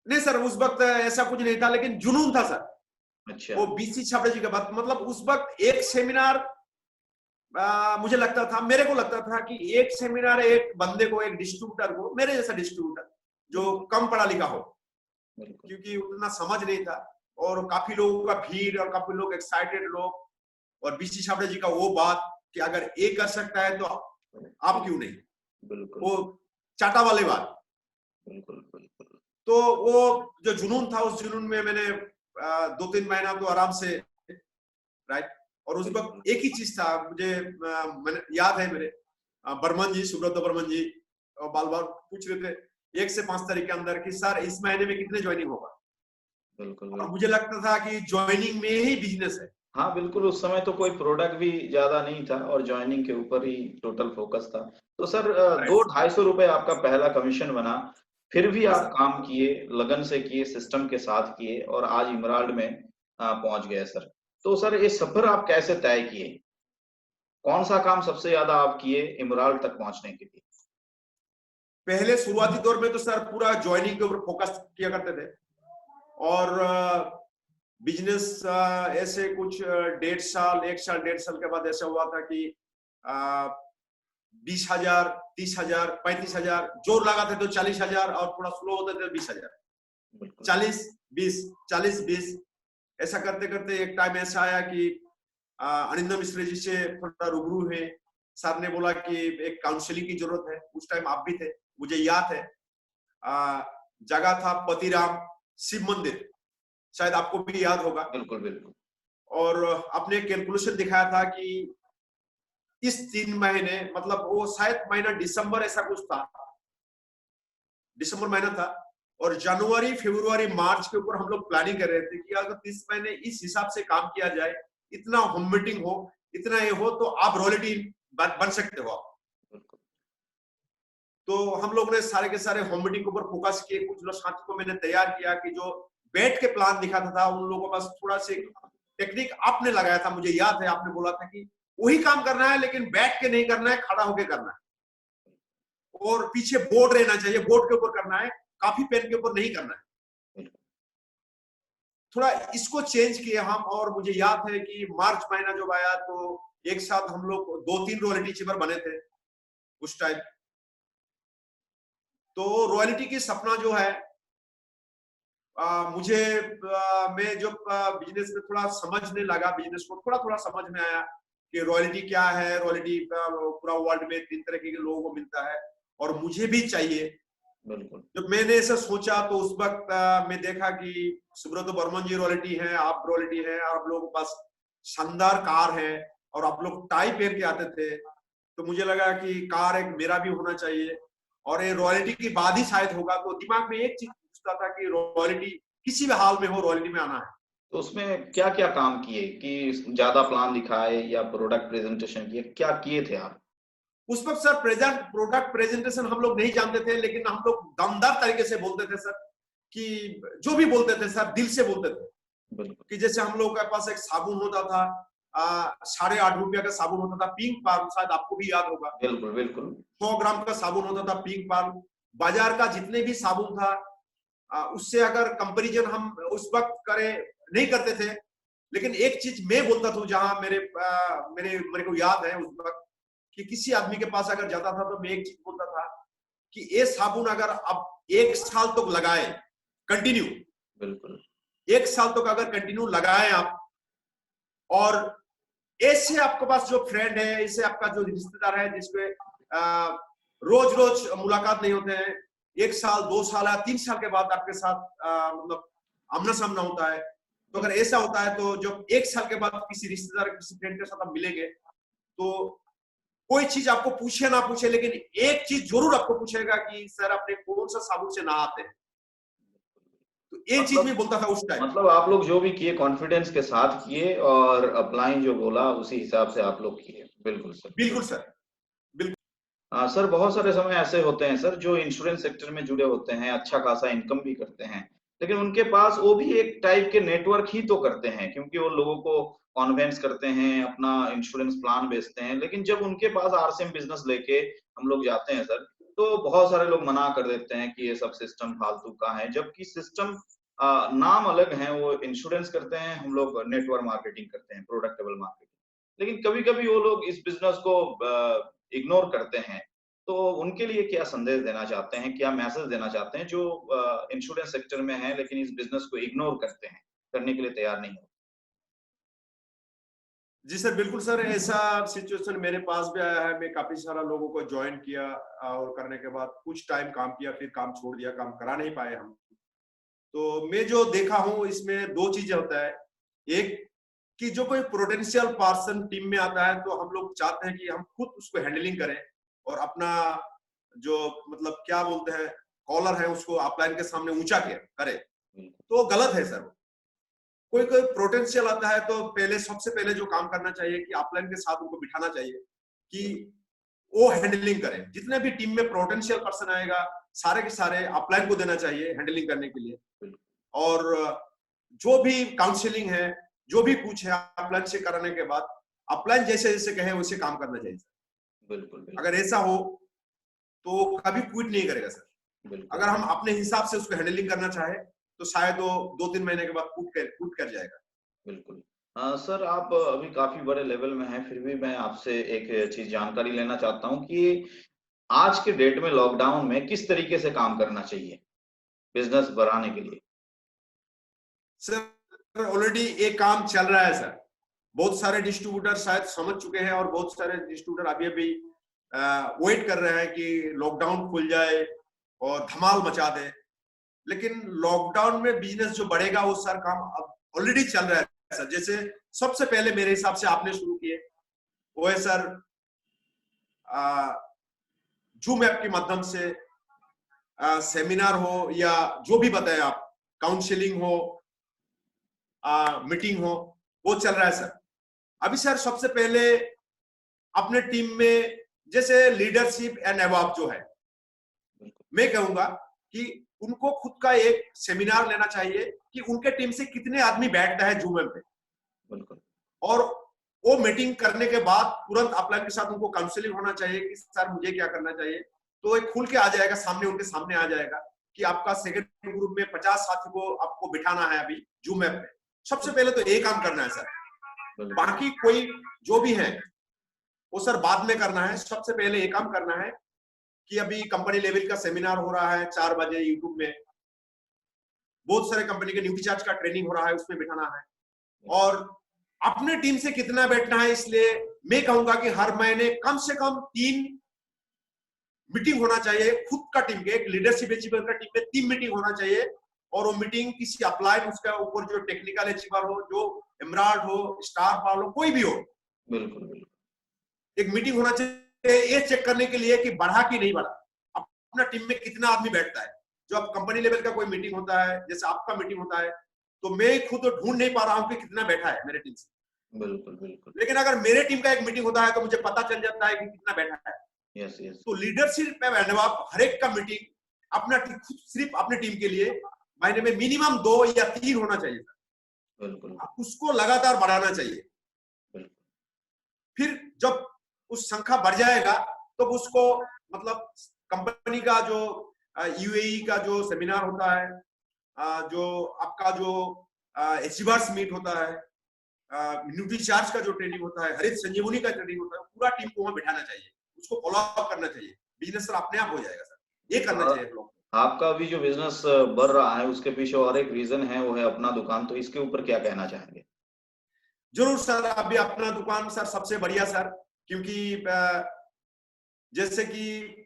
नहीं सर, उस वक्त ऐसा कुछ नहीं था, लेकिन जुनून था सर। अच्छा। वो बीसी छाबड़े जी का बात, मतलब उस वक्त एक सेमिनार, मुझे लगता था, मेरे को लगता था कि एक सेमिनार एक बंदे को, एक डिस्ट्रीब्यूटर को, मेरे जैसा डिस्ट्रीब्यूटर जो बिल्कुल कम पढ़ा लिखा हो, बिल्कुल क्योंकि उतना समझ नहीं था। और काफी लोगों का भीड़, और काफी लोग एक्साइटेड लोग, और बीसी छाबड़े जी का वो बात कि अगर ये कर सकता है तो आप क्यों नहीं, बिल्कुल वो चाटा वाले बात। बिल्कुल बिल्कुल। तो वो जो जुनून था, उस जुनून में मैंने 2-3 महीना तो आराम से, राइट। और उस बिल्कुल वक्त एक ही चीज था मुझे, याद है मेरे बर्मन जी, सुब्रत बर्मन जी बार बार पूछ रहे थे 1 से 5 तारीख के अंदर कि सर इस महीने में कितने ज्वाइनिंग होगा। बिल्कुल और बिल्कुल। मुझे लगता था कि ज्वाइनिंग में ही बिजनेस है। हाँ बिल्कुल, उस समय तो कोई प्रोडक्ट भी ज्यादा नहीं था और ज्वाइनिंग के ऊपर ही टोटल फोकस था। तो सर राइट 200-250 आपका पहला कमीशन बना, फिर भी आप सर। काम किए, लगन से किए, सिस्टम के साथ किए और आज इमराल्ड में पहुंच गए सर। तो सर ये सफर आप कैसे तय किए? कौन सा काम सबसे ज्यादा आप किए इमराल्ड तक पहुंचने के लिए? पहले शुरुआती दौर में तो सर पूरा ज्वाइनिंग के ऊपर फोकस किया करते थे। और बिजनेस ऐसे कुछ 1.5 साल, 1 साल 1.5 साल के बाद ऐसा हुआ था कि 20,000, 30,000, 35,000, जोर लगाते तो 40,000, और थोड़ा स्लो होते थे 20,000, बिल्कुल 40-20, 40-20, ऐसा करते करते एक टाइम ऐसा आया कि अनिंदो मिश्रा जी से थोड़ा रूबरू हुए। सर ने बोला कि एक काउंसलिंग की जरूरत है। उस टाइम आप भी थे, मुझे याद है। जगह था पतिराम शिव मंदिर, शायद आपको भी याद होगा। बिल्कुल बिल्कुल। और अपने कैलकुलेशन दिखाया था कि इस 3 महीने, मतलब वो शायद महीना दिसंबर ऐसा कुछ था, दिसंबर महीना था। और जनवरी, फरवरी, मार्च के ऊपर हम लोग प्लानिंग कर रहे थे कि अगर इस महीने इस हिसाब से काम किया जाए, इतना होम मीटिंग हो, इतना ये हो, तो आप रॉयल्टी बन सकते हो आप। बिल्कुल तो हम लोग ने सारे के सारे होम मीटिंग के ऊपर फोकस किए। कुछ लोग साथी को मैंने तैयार किया कि जो बैठ के प्लान दिखाता था, उन लोगों के पास थोड़ा से टेक्निक आपने लगाया था। मुझे याद है आपने बोला था कि वही काम करना है, लेकिन बैठ के नहीं करना है, खड़ा होके करना है, और पीछे बोर्ड रहना चाहिए, बोर्ड के ऊपर करना है, काफी पेन के ऊपर नहीं करना है। बिल्कुल। थोड़ा इसको चेंज किए हम। और मुझे याद है कि मार्च महीना जब आया तो एक साथ हम लोग 2-3 रॉयल्टी चीवर बने थे उस टाइम। तो रॉयल्टी की सपना जो है, मुझे मैं जब बिजनेस में थोड़ा समझने लगा, बिजनेस को थोड़ा थोड़ा समझ में आया, कि रॉयल्टी क्या है, रॉयल्टी पूरा वर्ल्ड में 3 तरह के लोगों को मिलता है और मुझे भी चाहिए। बिल्कुल। जब मैंने ऐसा सोचा तो उस वक्त मैं देखा कि सुब्रतो बर्मन जी रॉयल्टी है, आप रॉयल्टी है, आप लोगों के पास शानदार कार है और आप लोग टाई पहन के आते थे, तो मुझे लगा कि कार एक मेरा भी होना चाहिए और ये रॉयल्टी की बाद ही शायद होगा। तो दिमाग में एक चीज पूछता था कि रॉयल्टी किसी भी हाल में हो, रॉयल्टी में आना है। तो उसमें क्या-क्या काम किए कि ज़्यादा प्लान दिखाए या प्रोडक्ट प्रेज़ेंटेशन किए, क्या किए थे आप? उस वक्त सर प्रोडक्ट प्रेजेंटेशन हम लोग नहीं जानते थे, लेकिन हम लोग दमदार तरीके से बोलते थे सर, कि जो भी बोलते थे सर दिल से बोलते थे। बिल्कुल। कि जैसे हम लोग के पास एक साबुन होता था, ₹8.5 का साबुन होता था, पिंक पाल्म, शायद आपको भी याद होगा। बिल्कुल, बिल्कुल। 100 ग्राम का साबुन होता था पिंक पाल्म। बाजार का जितने भी साबुन था, उससे अगर कंपैरिजन हम उस वक्त करें, नहीं करते थे, लेकिन एक चीज मैं बोलता था, जहां मेरे को याद है उस वक्त, कि किसी आदमी के पास अगर जाता था तो मैं एक चीज बोलता था कि ये साबुन अगर आप 1 साल तक लगाए कंटिन्यू, बिल्कुल। 1 साल तक अगर कंटिन्यू लगाए आप, और ऐसे आपके पास जो फ्रेंड है, ऐसे आपका जो रिश्तेदार है जिसमें रोज रोज मुलाकात नहीं होते हैं, 1 साल 2 साल या 3 साल के बाद आपके साथ मतलब आमना सामना होता है, तो अगर ऐसा होता है तो जब 1 साल के बाद किसी रिश्तेदार किसी फ्रेंड के साथ आप मिलेंगे, तो कोई चीज आपको पूछे ना पूछे, लेकिन एक चीज जरूर आपको पूछेगा कि सर आपने कौन सा साबुन से नहाते हैं। तो ये चीज मतलब भी बोलता था उस टाइम। मतलब आप लोग जो भी किए कॉन्फिडेंस के साथ किए और अपलाइन जो बोला उसी हिसाब से आप लोग किए। बिल्कुल सर। बिल्कुल सर, बिल्कुल। सर बहुत सारे समय ऐसे होते हैं सर जो इंश्योरेंस सेक्टर में जुड़े होते हैं, अच्छा खासा इनकम भी करते हैं। लेकिन उनके पास वो भी एक टाइप के नेटवर्क ही तो करते हैं क्योंकि वो लोगों को कन्विंस करते हैं, अपना इंश्योरेंस प्लान बेचते हैं। लेकिन जब उनके पास आरसीएम बिज़नेस लेके हम लोग जाते हैं सर, तो बहुत सारे लोग मना कर देते हैं कि ये सब सिस्टम फालतू का है। जबकि सिस्टम नाम अलग है, वो इंश्योरेंस करते हैं, हम लोग नेटवर्क मार्केटिंग करते हैं, प्रोडक्टेबल मार्केटिंग। लेकिन कभी-कभी वो लोग इस बिज़नेस को इग्नोर करते हैं। तो उनके लिए क्या संदेश देना चाहते हैं, क्या मैसेज देना चाहते हैं जो इंश्योरेंस सेक्टर में हैं लेकिन इस बिज़नेस को इग्नोर करते हैं, करने के लिए तैयार नहीं होते? जी सर, बिल्कुल सर, ऐसा सिचुएशन मेरे पास भी आया है। मैं काफी सारा लोगों को ज्वाइन किया और करने के बाद कुछ टाइम काम किया, फिर काम छोड़ दिया, काम करा नहीं पाए हम। तो मैं जो देखा हूँ इसमें 2 चीजें होता है। एक, कि जो कोई पोटेंशियल पर्सन टीम में आता है तो हम लोग चाहते हैं कि हम खुद उसको हैंडलिंग करें और अपना जो मतलब क्या बोलते हैं कॉलर है उसको अपलाइन के सामने ऊंचा करें, तो गलत है सर। कोई कोई पोटेंशियल आता है तो पहले सबसे पहले जो काम करना चाहिए कि अपलाइन के साथ उनको बिठाना चाहिए कि वो हैंडलिंग करें। जितने भी टीम में पोटेंशियल पर्सन आएगा सारे के सारे अपलाइन को देना चाहिए हैंडलिंग करने के लिए। और जो भी काउंसलिंग है, जो भी कुछ है अपलाइन से कराने के बाद अपलाइन जैसे जैसे कहे वैसे काम करना चाहिए सर। बिल्कुल, अगर ऐसा हो तो कभी क्विट नहीं करेगा सर। बिल्कुल, अगर हम अपने हिसाब से उसको हैंडलिंग करना चाहे तो शायद वो 2-3 महीने के बाद क्विट कर जाएगा। बिल्कुल। सर आप अभी काफ़ी बड़े लेवल में हैं, फिर भी मैं आपसे एक चीज़ जानकारी लेना चाहता हूँ कि आज के डेट में लॉकडाउन में किस तरीके से काम करना चाहिए, बिज़नेस बढ़ाने के लिए? सर ऑलरेडी एक काम चल रहा है सर। बहुत सारे डिस्ट्रीब्यूटर शायद समझ चुके हैं और बहुत सारे डिस्ट्रीब्यूटर अभी अभी वेट कर रहे हैं कि लॉकडाउन खुल जाए और धमाल मचा दे। लेकिन लॉकडाउन में बिजनेस जो बढ़ेगा वो सर काम अब ऑलरेडी चल रहा है सर। जैसे सबसे पहले मेरे हिसाब से आपने शुरू किए वो है सर जूम ऐप के माध्यम से सेमिनार हो या जो भी बताए आप, काउंसलिंग हो, मीटिंग हो, वो चल रहा है सर। अभी सर सबसे पहले अपने टीम में जैसे लीडरशिप एंड अवाब जो है, मैं कहूंगा कि उनको खुद का एक सेमिनार लेना चाहिए कि उनके टीम से कितने आदमी बैठता है जूम पे, और वो मीटिंग करने के बाद तुरंत अपलाइन के साथ उनको काउंसलिंग होना चाहिए कि सर मुझे क्या करना चाहिए। तो एक खुल के आ जाएगा सामने, उनके सामने आ जाएगा कि आपका सेकेंड ग्रुप में 50 साथी को आपको बिठाना है अभी जूम ऐप पे। सबसे पहले तो एक काम करना है सर। बाकी कोई जो भी है वो सर बाद में करना है। सबसे पहले एक काम करना है कि अभी कंपनी लेवल का सेमिनार हो रहा है 4 बजे यूट्यूब में, बहुत सारे कंपनी के न्यूट्री चार्ज का ट्रेनिंग हो रहा है, उसमें बिठाना है। और अपने टीम से कितना बैठना है, इसलिए मैं कहूंगा कि हर महीने कम से कम 3 मीटिंग होना चाहिए खुद का टीम के। एक लीडरशिप अचीवर का टीम में 3 मीटिंग होना चाहिए, और वो मीटिंग किसी अप्लाइड उसका ऊपर जो टेक्निकल अचीवर हो, जो एमराल्ड हो, स्टार पाल हो, कोई भी हो, बिल्कुल बिल्कुल। एक मीटिंग होना चाहिए ये चेक करने के लिए कि बढ़ा कि नहीं बढ़ा, अपना टीम में कितना आदमी बैठता है। जो अब कंपनी लेवल का कोई मीटिंग होता है, जैसे आपका मीटिंग होता है, तो मैं खुद ढूंढ नहीं पा रहा हूं कि कितना बैठा है मेरे टीम से। बिल्कुल बिल्कुल। लेकिन अगर मेरे टीम का एक मीटिंग होता है तो मुझे पता चल जाता है कि कितना बैठा है। Yes yes. तो लीडरशिप में आप हर एक का मीटिंग अपना खुद सिर्फ अपने टीम के लिए महीने में मिनिमम 2 या 3 होना चाहिए। बिल्कुल उसको लगातार बढ़ाना चाहिए। बिल्कुल। फिर जब उस संख्या बढ़ जाएगा तो उसको मतलब कंपनी का जो यूएई का जो सेमिनार होता है, जो आपका जो अचीवर्स मीट होता है, न्यूट्री चार्ज का जो ट्रेनिंग होता है, हरित संजीवनी का ट्रेनिंग होता है, पूरा टीम को वहां बिठाना चाहिए, उसको फॉलो अप करना चाहिए। बिजनेस सर अपने आप हो जाएगा सर, ये करना चाहिए लोग। आपका अभी जो बिजनेस बढ़ रहा है उसके पीछे और एक रीजन है, वो है अपना दुकान, तो इसके ऊपर क्या कहना चाहेंगे? जरूर सर, अभी अपना दुकान सर सबसे बढ़िया सर, क्योंकि जैसे कि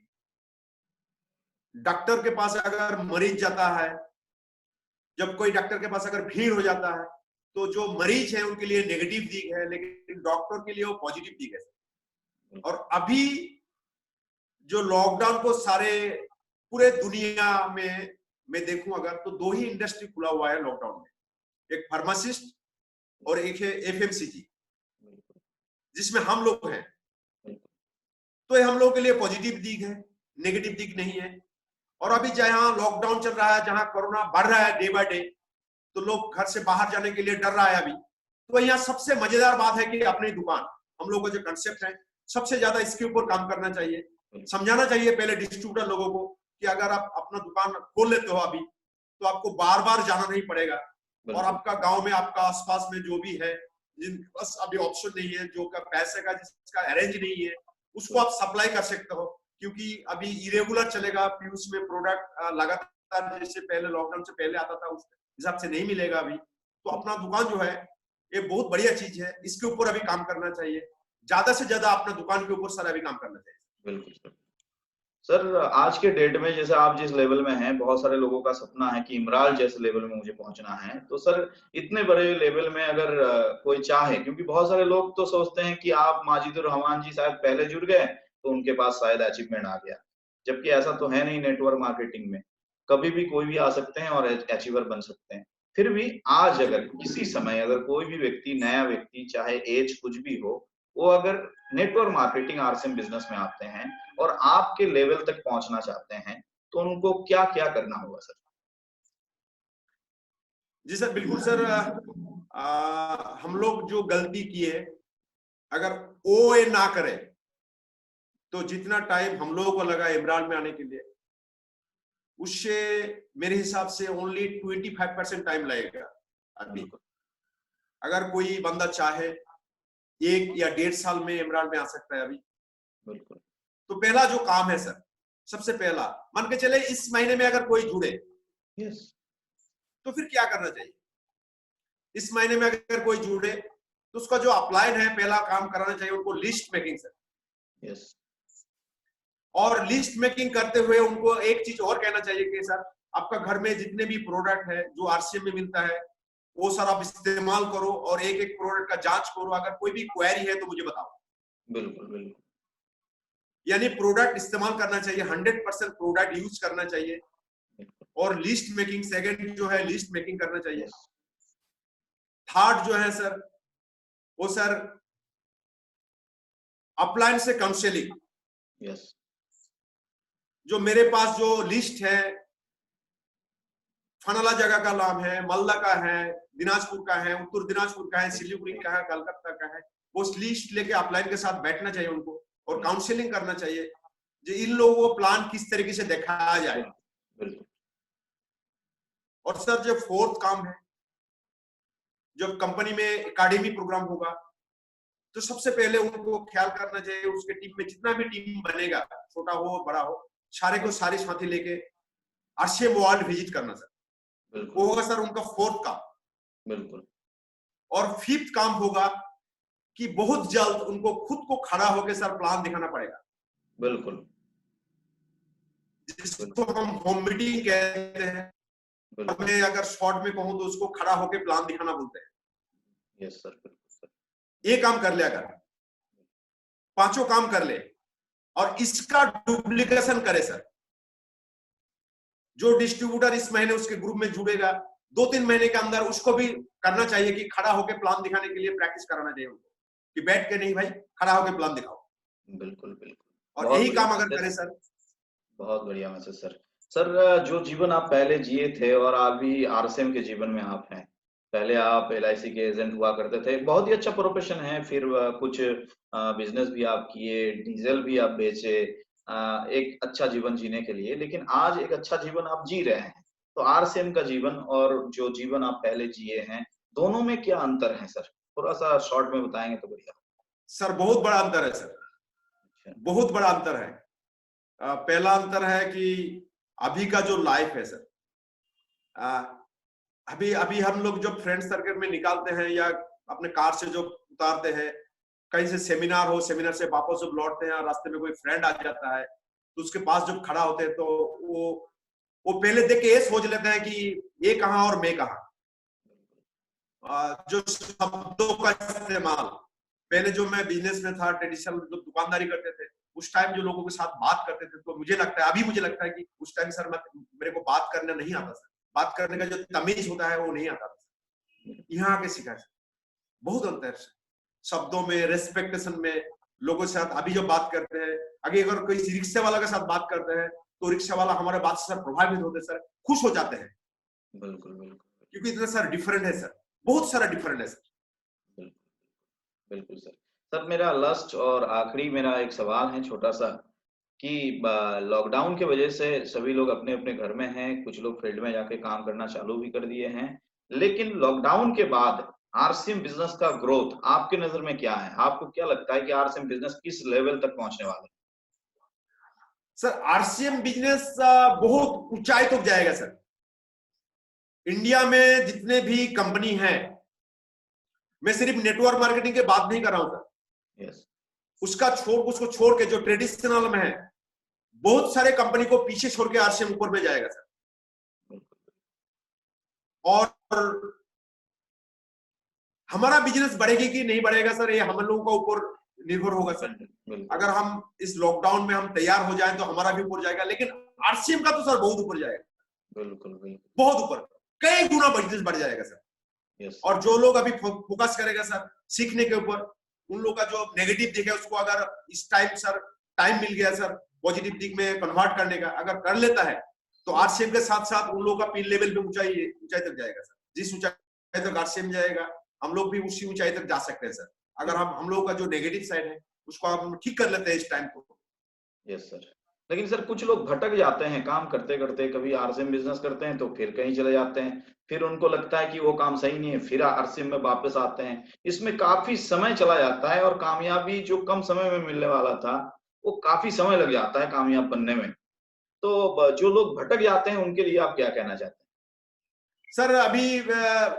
डॉक्टर के पास अगर मरीज जाता है, जब कोई डॉक्टर के पास अगर भीड़ हो जाता है, तो जो मरीज है उनके लिए नेगेटिव दिख है, लेकिन डॉक्टर के लिए वो पॉजिटिव दिख है। और अभी जो लॉकडाउन को सारे पूरे दुनिया में मैं देखूं अगर, तो 2 ही इंडस्ट्री खुला हुआ है लॉकडाउन में, एक फार्मासिस्ट और एक है एफएमसीजी, जिसमें हम लोग हैं। तो ये हम लोगों के लिए पॉजिटिव दिख है, नेगेटिव दिख नहीं है। और अभी जहां लॉकडाउन चल रहा है, जहां कोरोना बढ़ रहा है डे बाय डे, तो लोग घर से बाहर जाने के लिए डर रहा है अभी। तो यहाँ सबसे मजेदार बात है कि अपनी दुकान, हम लोग का जो कंसेप्ट है, सबसे ज्यादा इसके ऊपर काम करना चाहिए, समझाना चाहिए पहले डिस्ट्रीब्यूटर लोगों को कि अगर आप अपना दुकान खोल लेते हो अभी, तो आपको बार बार जाना नहीं पड़ेगा। और आपका गांव में, आपका आसपास में जो भी है, जिनके पास अभी ऑप्शन नहीं है, जो का पैसे का जिसका अरेंज नहीं है, उसको आप सप्लाई कर सकते हो। क्योंकि अभी इरेगुलर चलेगा, पीयूष में प्रोडक्ट लगातार जैसे पहले लॉकडाउन से पहले आता था उस हिसाब से नहीं मिलेगा अभी। तो अपना दुकान जो है ये बहुत बढ़िया चीज है, इसके ऊपर अभी काम करना चाहिए, ज्यादा से ज्यादा अपना दुकान के ऊपर सर अभी काम करना चाहिए। बिल्कुल सर। सर आज के डेट में जैसे आप जिस लेवल में हैं, बहुत सारे लोगों का सपना है कि इमराल जैसे लेवल में मुझे पहुंचना है। तो सर इतने बड़े लेवल में अगर कोई चाहे, क्योंकि बहुत सारे लोग तो सोचते हैं कि आप माजिदुर रहमान जी शायद पहले जुड़ गए तो उनके पास शायद अचीवमेंट आ गया, जबकि ऐसा तो है नहीं। नेटवर्क मार्केटिंग में कभी भी कोई भी आ सकते हैं और अचीवर बन सकते हैं। फिर भी आज अगर किसी समय अगर कोई भी व्यक्ति, नया व्यक्ति, चाहे एज कुछ भी हो, वो अगर नेटवर्क मार्केटिंग आरसीएम बिजनेस में आते हैं और आपके लेवल तक पहुंचना चाहते हैं, तो उनको क्या क्या करना होगा सर? जी सर, बिल्कुल सर। हम लोग जो गलती किए, अगर वो ये ना करे, तो जितना टाइम हम लोगों को लगा इमरान में आने के लिए, उससे मेरे हिसाब से ओनली 25% टाइम लगेगा अभी। अगर कोई बंदा चाहे 1 या 1.5 साल में इमरान में आ सकता है अभी। बिल्कुल। तो पहला जो काम है सर, सबसे पहला मान के चले इस महीने में अगर कोई जुड़े, यस। तो फिर क्या करना चाहिए? इस महीने में अगर कोई जुड़े तो उसका जो अपलाइन है, पहला काम कराना चाहिए उनको लिस्ट मेकिंग सर। यस। और लिस्ट मेकिंग करते हुए उनको एक चीज और कहना चाहिए कि सर, आपका घर में जितने भी प्रोडक्ट है जो आरसीएम में मिलता है, वो सर आप इस्तेमाल करो, और एक एक प्रोडक्ट का जांच करो, अगर कोई भी क्वेरी है तो मुझे बताओ। बिल्कुल बिल्कुल। यानी प्रोडक्ट इस्तेमाल करना चाहिए, 100% प्रोडक्ट यूज करना चाहिए। और लिस्ट मेकिंग, सेकंड जो है लिस्ट मेकिंग करना चाहिए। थर्ड जो है सर, वो सर अपलाइन से काउंसलिंग। यस। जो मेरे पास जो लिस्ट है, फनाला जगह का नाम है, मालदा का है, दिनाजपुर का है, उत्तर दिनाजपुर का है, सिलीगुड़ी का है, कलकत्ता का है, वो लिस्ट लेके अपलाइन के साथ बैठना चाहिए उनको, और काउंसलिंग करना चाहिए जो इन लोगों को प्लान किस तरीके से दिखाया जाए। और सर जो फोर्थ काम है, जब कंपनी में एकेडमी प्रोग्राम होगा, तो सबसे पहले उनको ख्याल करना चाहिए उसके टीम में जितना भी टीम बनेगा, छोटा हो बड़ा हो, सारे को सारे साथी लेके आरसीएम वर्ल्ड विजिट करना सर। वो होगा सर उनका फोर्थ काम। बिल्कुल। और फिफ्थ काम होगा कि बहुत जल्द उनको खुद को खड़ा होकर सर प्लान दिखाना पड़ेगा, बिल्कुल जिसको हम होम मीटिंग कहते हैं। बिल्कुल। मैं अगर शॉर्ट में कहूं तो उसको खड़ा होकर प्लान दिखाना बोलते हैं। यस सर, बिल्कुल सर। ये काम कर ले, अगर पांचों काम कर ले और इसका डुप्लीकेशन करे सर, जो डिस्ट्रीब्यूटर इस महीने उसके ग्रुप में जुड़ेगा 2-3 महीने के अंदर उसको भी करना चाहिए कि खड़ा होकर प्लान दिखाने के लिए प्रैक्टिस कराना चाहिए उनको, कि बैठ के नहीं भाई, खड़ा होकर प्लान दिखाओ। बिल्कुल बिल्कुल। और यही काम अगर करें सर, बहुत बढ़िया मैसेज सर। सर, जो जीवन आप पहले जिए थे और अभी आरसीएम के जीवन में आप हैं, पहले आप एलआईसी के एजेंट हुआ करते थे, बहुत ही अच्छा प्रोफेशन है। फिर कुछ बिजनेस भी आप किए, डीजल भी आप बेचे, एक अच्छा जीवन जीने के लिए। लेकिन आज एक अच्छा जीवन आप जी रहे हैं, तो आरसीएम का जीवन और जो जीवन आप पहले जिए हैं, दोनों में क्या अंतर है सर? थोड़ा सा शॉर्ट में बताएंगे तो बढ़िया। सर बहुत बड़ा अंतर है सर, बहुत बड़ा अंतर है। पहला अंतर है कि अभी का जो लाइफ है सर, अभी अभी हम लोग जब फ्रेंड सर्कल में निकालते हैं या अपने कार से जो उतारते हैं, कहीं से सेमिनार हो, सेमिनार से वापस जब लौटते हैं और रास्ते में कोई फ्रेंड आ जाता है तो उसके पास जब खड़ा होते हैं तो वो पहले देख के ये सोच लेते हैं कि ये कहाँ और मैं कहाँ। जो शब्दों का इस्तेमाल, पहले जो मैं बिजनेस में था, ट्रेडिशनल जो दुकानदारी करते थे, उस टाइम जो लोगों के साथ बात करते थे, तो मुझे लगता है, अभी मुझे लगता है कि उस टाइम सर मेरे को बात करना नहीं आता सर, बात करने का जो तमीज होता है वो नहीं आता था। यहाँ आके सीखा सर, बहुत अंतर है शब्दों में, रेस्पेक्टेशन में, लोगों के साथ। अभी जो बात करते हैं, अगर कोई रिक्शा वाला के साथ बात करते हैं तो रिक्शा वाला हमारे बात से सर प्रभावित होते सर, खुश हो जाते हैं। बिल्कुल बिल्कुल, क्योंकि इतना सर डिफरेंट है सर, बहुत सारा डिफरेंट है सर। बिल्कुल बिल्कुल सर। सर, मेरा लास्ट और आखिरी मेरा एक सवाल है छोटा सा, कि लॉकडाउन की वजह से सभी लोग अपने अपने घर में हैं, कुछ लोग फील्ड में जाके काम करना चालू भी कर दिए हैं, लेकिन लॉकडाउन के बाद आरसीएम बिजनेस का ग्रोथ आपके नजर में क्या है? आपको क्या लगता है कि आरसीएम बिजनेस किस लेवल तक पहुंचने वाला है? सर आरसीएम बिजनेस बहुत ऊंचाई तक जाएगा सर। इंडिया में जितने भी कंपनी हैं, मैं सिर्फ नेटवर्क मार्केटिंग की बात नहीं कर रहा हूं सर। यस। उसको छोड़ के जो ट्रेडिशनल में है, बहुत सारे कंपनी को पीछे छोड़ के आरसीएम ऊपर में जाएगा सर। और हमारा बिजनेस बढ़ेगी कि नहीं बढ़ेगा सर, ये हम लोगों का ऊपर निर्भर होगा सर। अगर हम इस लॉकडाउन में हम तैयार हो जाएं तो हमारा भी ऊपर जाएगा, लेकिन आरसीएम का तो सर बहुत ऊपर जाएगा। बिल्कुल बिल्कुल, बहुत ऊपर, कई गुना बिजनेस बढ़ जाएगा सर। यस। और जो लोग अभी फोकस करेगा सर सीखने के ऊपर, उन लोग का जो नेगेटिव दिख है उसको अगर इस टाइम सर टाइम मिल गया सर पॉजिटिव दिख में कन्वर्ट करने का, अगर कर लेता है तो आरसीएम के साथ साथ उन लोगों का पिन लेवल पे ऊंचाई तक जाएगा सर। जिस ऊंचाई तक आरसीएम जाएगा, हम लोग भी उसी ऊंचाई तक जा सकते हैं सर, अगर हम लोगों का जो नेगेटिव साइड है उसको हम ठीक कर लेते हैं इस टाइम को। Yes sir. लेकिन सर कुछ लोग भटक जाते हैं काम करते करते, कभी आरसीएम बिजनेस करते हैं तो फिर कहीं चले जाते हैं, फिर उनको लगता है कि वो काम सही नहीं है, फिर आरसीएम में वापस आते हैं। इसमें काफी समय चला जाता है और कामयाबी जो कम समय में मिलने वाला था वो काफी समय लग जाता है कामयाब बनने में। तो जो लोग भटक जाते हैं उनके लिए आप क्या कहना चाहते हैं? सर अभी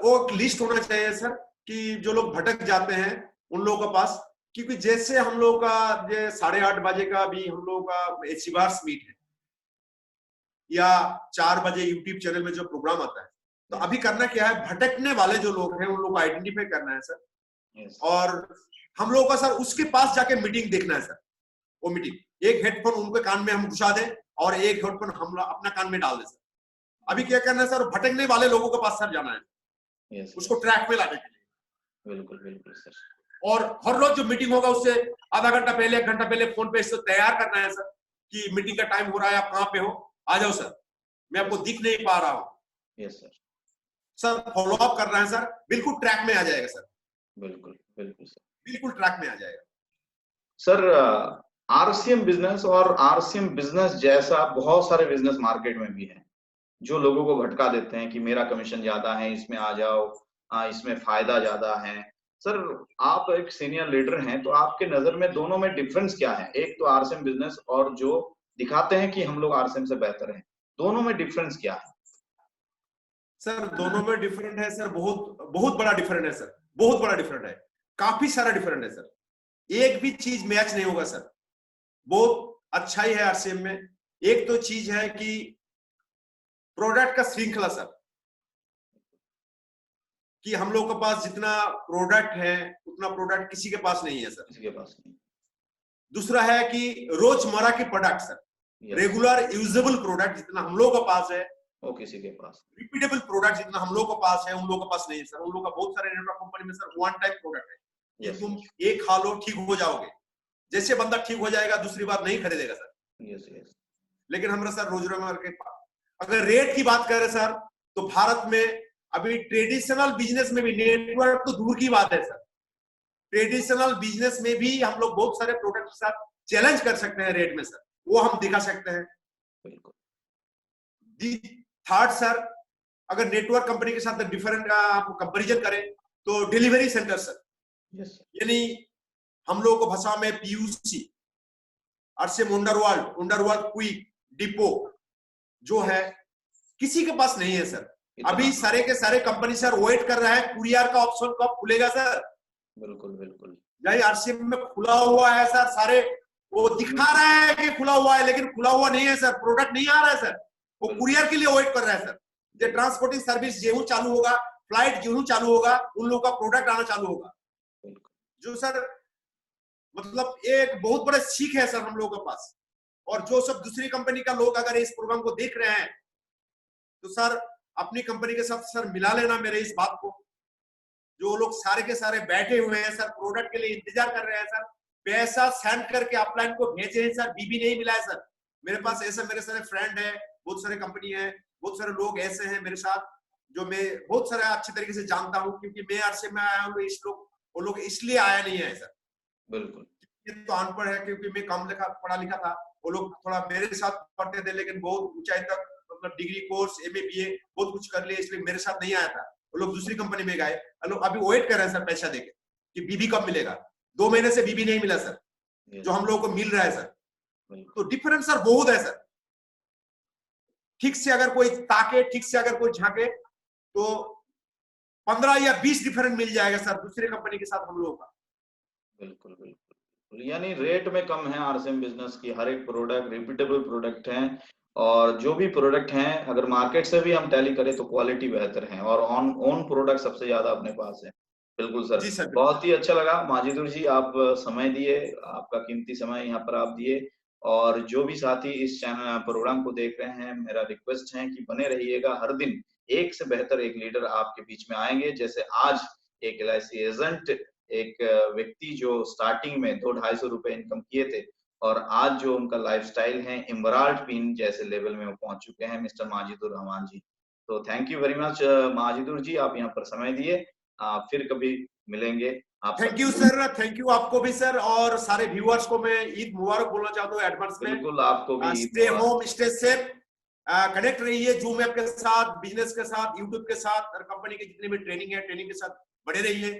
वो लिस्ट होना चाहिए सर कि जो लोग भटक जाते हैं उन लोगों के पास, क्योंकि जैसे हम लोग का 8:30 बजे का भी हम लोग का एचीवर्स मीट है या 4 बजे यूट्यूब चैनल में जो प्रोग्राम आता है, तो अभी करना क्या है, भटकने वाले जो लोग हैं उन लोग को आइडेंटिफाई करना है सर। और हम लोग का सर उसके पास जाके मीटिंग देखना है सर। वो मीटिंग एक हेडफोन उनके कान में हम घुसा दें और एक हेडफोन हम अपना कान में डाल दें सर। अभी क्या करना है सर, भटकने वाले लोगों के पास सर जाना है, उसको ट्रैक में लाने के लिए। बिल्कुल बिल्कुल सर। और हर रोज जो मीटिंग होगा उससे आधा घंटा पहले 1 घंटा पहले फोन पे इससे तैयार करना है सर कि मीटिंग का टाइम हो रहा है, आप कहाँ पे हो, आ जाओ सर, मैं आपको दिख नहीं पा रहा हूँ। Yes sir. Sir follow up कर रहे हैं सर, बिल्कुल ट्रैक में आ जाएगा सर। बिल्कुल बिल्कुल सर, बिल्कुल ट्रैक में आ जाएगा सर। आरसीएम बिजनेस और आरसीएम बिजनेस जैसा बहुत सारे बिजनेस मार्केट में भी है जो लोगों को भटका देते हैं कि मेरा कमीशन ज्यादा है, इसमें आ जाओ, इसमें फायदा ज्यादा है। सर, आप एक सीनियर लीडर हैं, तो आपके नजर में दोनों में डिफरेंस क्या है? एक तो आरसीएम बिजनेस और जो दिखाते हैं कि हम लोग आरसीएम से बेहतर हैं, दोनों में डिफरेंस क्या है? सर? दोनों में डिफरेंट है सर, बहुत बहुत बड़ा डिफरेंट है सर, बहुत बड़ा डिफरेंट है, काफी सारा डिफरेंट है सर, एक भी चीज मैच नहीं होगा सर। बहुत अच्छा ही है आरसीएम में। एक तो चीज है कि प्रोडक्ट का श्रृंखला सर, कि हम लोग के पास जितना प्रोडक्ट है उतना प्रोडक्ट किसी के पास नहीं है सर, किसी के पास नहीं। दूसरा है कि रोजमर्रा के product sir, regular usable product जितना हम लोग के पास है वो किसी के पास, रिपीटेबल प्रोडक्ट जितना हम लोग के पास है उन लोगों के पास नहीं है सर। उन लोग का बहुत सारे नेटवर्क कंपनी में सर वन टाइप प्रोडक्ट है कि तुम एक खा लो ठीक हो जाओगे, जैसे बंदा ठीक हो जाएगा दूसरी बार नहीं खरीदेगा सर। लेकिन हमारा सर रोजमर्रा के पास, अगर रेट की बात करें सर तो भारत में अभी ट्रेडिशनल बिजनेस में भी, नेटवर्क तो दूर की बात है सर, ट्रेडिशनल बिजनेस में भी हम लोग बहुत सारे प्रोडक्ट के साथ चैलेंज कर सकते हैं रेट में सर, वो हम दिखा सकते हैं। थर्ड सर, अगर नेटवर्क कंपनी के साथ डिफरेंट का आप कंपैरिजन करें तो डिलीवरी सेंटर सर, यानी हम लोगों को भाषा में PUC, RCM underworld quick depot जो है किसी के पास नहीं है सर। अभी सारे के सारे कंपनी सर वेट कर रहा है कुरियर का ऑप्शन कब खुलेगा सर। बिल्कुल बिल्कुल, यही आरसीएम में खुला हुआ है सर, सारे वो दिखा रहा है कि खुला हुआ है लेकिन खुला हुआ नहीं है सर, प्रोडक्ट नहीं आ रहा है सर, वो कुरियर के लिए वेट कर रहा है सर। जो ट्रांसपोर्टिंग सर्विस गेहूं चालू होगा, फ्लाइट गेहूं चालू होगा, उन लोगों का प्रोडक्ट आना चालू होगा, जो सर मतलब एक बहुत बड़ा सीख है सर हम लोगों के पास। और जो सब दूसरी कंपनी का लोग अगर इस प्रोग्राम को देख रहे हैं तो सर अपनी कंपनी के साथ सर मिला लेना मेरे इस बात को। जो लोग सारे के सारे बैठे हुए हैं सर, प्रोडक्ट के लिए इंतजार कर रहे हैं सर, पैसा सेंड करके अपलाइन को भेजे हैं सर, बीबी नहीं मिला है सर। मेरे पास ऐसे मेरे सारे फ्रेंड है, बहुत सारे कंपनी है, बहुत सारे लोग ऐसे हैं मेरे साथ जो मैं बहुत सारे अच्छे तरीके से जानता हूँ, क्योंकि मैं आरसीएम में आया हूँ, इस लोग वो लोग इसलिए आया नहीं है सर। बिल्कुल, ये तो अनपढ़ है क्योंकि मैं कम लिखा पढ़ा लिखा था, वो लोग थोड़ा मेरे साथ पढ़ते थे लेकिन बहुत ऊंचाई तक मतलब डिग्री कोर्स एमए बीए बहुत कुछ कर लिए, इसलिए मेरे साथ नहीं आया था। वो लोग दूसरी कंपनी में गए, लोग अभी वेट कर रहे हैं सर पैसा देके कि बीबी कब मिलेगा। 2 महीने से बीबी नहीं मिला सर, जो हम लोगों को मिल रहा है सर। तो डिफरेंस सर बहुत है सर। ठीक से अगर कोई ताके, ठीक से अगर कोई झांके तो 15 या 20 डिफरेंस मिल जाएगा सर दूसरे कंपनी के साथ हम लोगों का। बिल्कुल बिल्कुल, यानी रेट में कम है आरसीएम बिजनेस की, हर एक प्रोडक्ट रिपीटेबल प्रोडक्ट हैं, और जो भी प्रोडक्ट हैं अगर मार्केट से भी हम टैली करें तो क्वालिटी बेहतर है, और ओन प्रोडक्ट सबसे ज्यादा अपने पास है। बिल्कुल सर, जी सर, बहुत ही अच्छा लगा माजिदुर जी, आप समय दिए, आपका कीमती समय यहाँ पर आप दिए। और जो भी साथी इस चैनल प्रोग्राम को देख रहे हैं, मेरा रिक्वेस्ट है कि बने रहिएगा, हर दिन एक से बेहतर एक लीडर आपके बीच में आएंगे। जैसे आज एक एलआईसी एजेंट, एक व्यक्ति जो स्टार्टिंग में 200-250 रुपए इनकम किए थे, और आज जो उनका लाइफस्टाइल है इमराल्ड पिन जैसे लेवल में वो पहुंच चुके हैं, मिस्टर माजिदुर रहमान जी। तो थैंक यू वेरी मच माजिदुर जी, आप यहाँ पर समय दिए। फिर कभी मिलेंगे आप। Thank you sir, thank you आपको भी सर, और सारे व्यूअर्स को मैं ईद मुबारक बोलना चाहता हूँ एडवांस में। बिल्कुल, आपको भी stay home, stay safe, connect रहिए जूम ऐप के साथ, बिजनेस के साथ, यूट्यूब के साथ, और कंपनी के जितने भी ट्रेनिंग है ट्रेनिंग के साथ बड़े रहिए।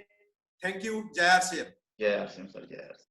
Thank you. जय आरसीएम। जय आरसीएम सर, जय आरसीएम।